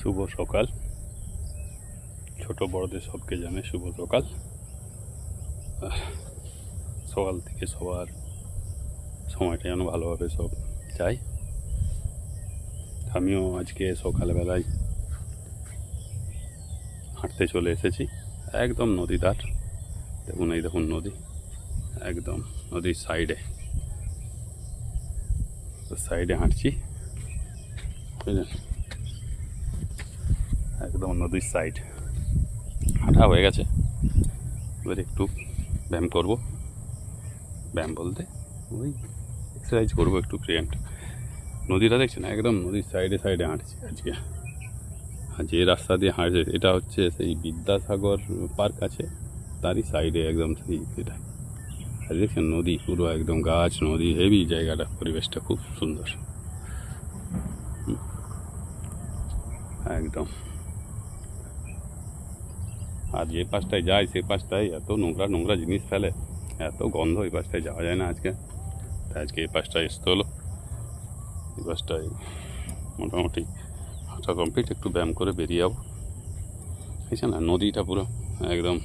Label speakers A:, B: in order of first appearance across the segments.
A: শুভ সকাল। ছোট বড়দের সবকে জানে শুভ সকাল। সকাল থেকে সবার সময়টা যেন ভালোভাবে সব যায়। আমিও আজকে সকালবেলায় হাঁটতে চলে এসেছি একদম নদী ধার। দেখুন, এই দেখুন নদী, একদম নদীর সাইডে হাঁটছি, বুঝলেন, একদম নদীর সাইড হাঁটা হয়ে গেছে। এবার একটু ব্যায়াম করব, ব্যায়াম বলতে ওই এক্সারসাইজ করবো একটু। ক্রিয়েন্ট নদীটা দেখছেন, একদম নদীর সাইডে হাঁটছি আজকে। আর যে রাস্তা দিয়ে হাঁটছে এটা হচ্ছে সেই বিদ্যাসাগর পার্ক আছে, তারই সাইডে একদম সেই এটা। আর দেখছেন নদী পুরো একদম গাছ, নদী, হেভি জায়গাটা, পরিবেশটা খুব সুন্দর একদম। আর যে পাশটায় যায় সে পাশটায় এত নোংরা জিনিস ফেলে, এত গন্ধ, এই পাশটায় যাওয়া যায় না আজকে। তাই আজকে এই পাশটায় আসতে হলো। এই পাশটায় মোটামুটি হাঁটা কমপ্লিট, একটু ব্যায়াম করে বেরিয়ে যাবো। বুঝছেন না, নদীটা পুরো একদম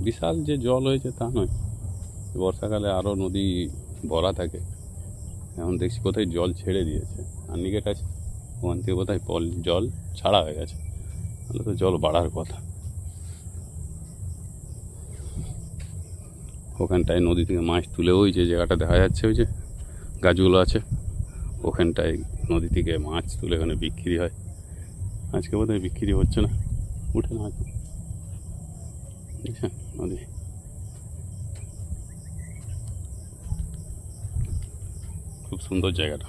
A: বিশাল যে জল হয়েছে তা নয়, বর্ষাকালে আরও নদী ভরা থাকে। এখন দেখছি কোথায় জল ছেড়ে দিয়েছে, আন্নিকেট আছে ওখান থেকে কোথায় জল ছাড়া হয়ে গেছে, তাহলে তো জল বাড়ার কথা। ওখানটায় নদী থেকে মাছ তুলে ওই যে জায়গাটা দেখা যাচ্ছে, ওই যে গাছগুলো আছে, ওখানটায় নদী থেকে মাছ তুলে ওখানে বিক্রি হয়। আজকে বোধহয় বিক্রি হচ্ছে না, উঠে না হয়তো। দেখছেন নদী, খুব সুন্দর জায়গাটা।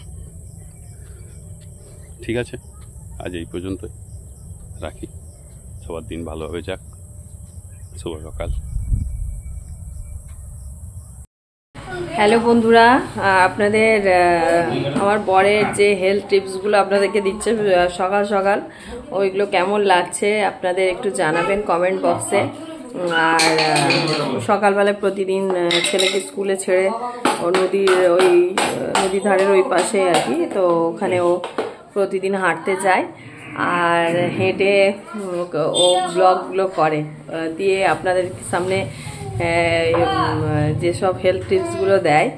A: ঠিক আছে, আজ এই পর্যন্তই রাখি। সবার দিন ভালোভাবে যাক। শুভ সকাল।
B: হ্যালো বন্ধুরা, আপনাদের আমার বরের যে হেলথ টিপসগুলো আপনাদেরকে দিচ্ছে সকাল সকাল, ওইগুলো কেমন লাগছে আপনাদের একটু জানাবেন কমেন্ট বক্সে। আর সকালবেলায় প্রতিদিন ছেলেকে স্কুলে ছেড়ে ও নদী ধারের ওই পাশে আর কি, তো ওখানে ও প্রতিদিন হাঁটতে যায় আর হেঁটে ও ব্লগগুলো করে দিয়ে আপনাদের সামনে যেসব হেলথ টিপসগুলো দেয়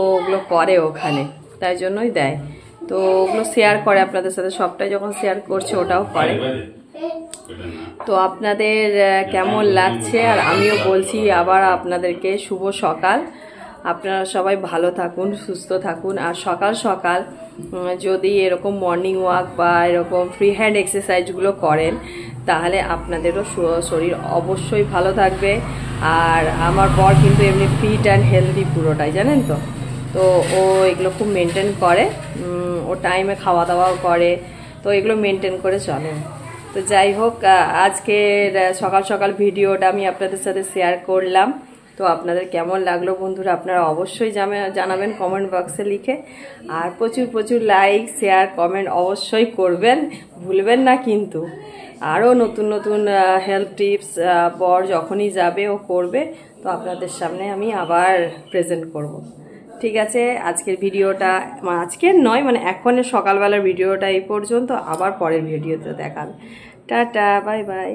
B: ওগুলো করে ওখানে, তাই জন্যই দেয়। তো ওগুলো শেয়ার করে আপনাদের সাথে, সবটাই যখন শেয়ার করছে ওটাও করে। তো আপনাদের কেমন লাগছে, আর আমিও বলছি আবার আপনাদেরকে শুভ সকাল। আপনারা সবাই ভালো থাকুন, সুস্থ থাকুন। আর সকাল সকাল যদি এরকম মর্নিং ওয়াক বা এরকম ফ্রি হ্যান্ড এক্সারসাইজগুলো করেন তাহলে আপনাদেরও শরীর অবশ্যই ভালো থাকবে। আর আমার বর কিন্তু এমনি ফিট অ্যান্ড হেলদি পুরোটাই, জানেন তো। তো ও এগুলো খুব মেনটেন করে, ও টাইমে খাওয়া দাওয়াও করে, তো এগুলো মেনটেন করে চলে। তো যাই হোক, আজকের সকাল সকাল ভিডিওটা আমি আপনাদের সাথে শেয়ার করলাম। তো আপনাদের কেমন লাগলো বন্ধুরা আপনারা অবশ্যই জানাবেন কমেন্ট বক্সে লিখে। আর প্রচুর লাইক, শেয়ার, কমেন্ট অবশ্যই করবেন, ভুলবেন না কিন্তু। আরও নতুন হেলথ টিপস বর যখনই যাবে ও করবে, তো আপনাদের সামনে আমি আবার প্রেজেন্ট করব। ঠিক আছে, আজকের ভিডিওটা আজকের নয়, মানে এখনের সকালবেলার ভিডিওটা এই পর্যন্ত। আবার পরের ভিডিওতে দেখাবে। Tata, bye bye.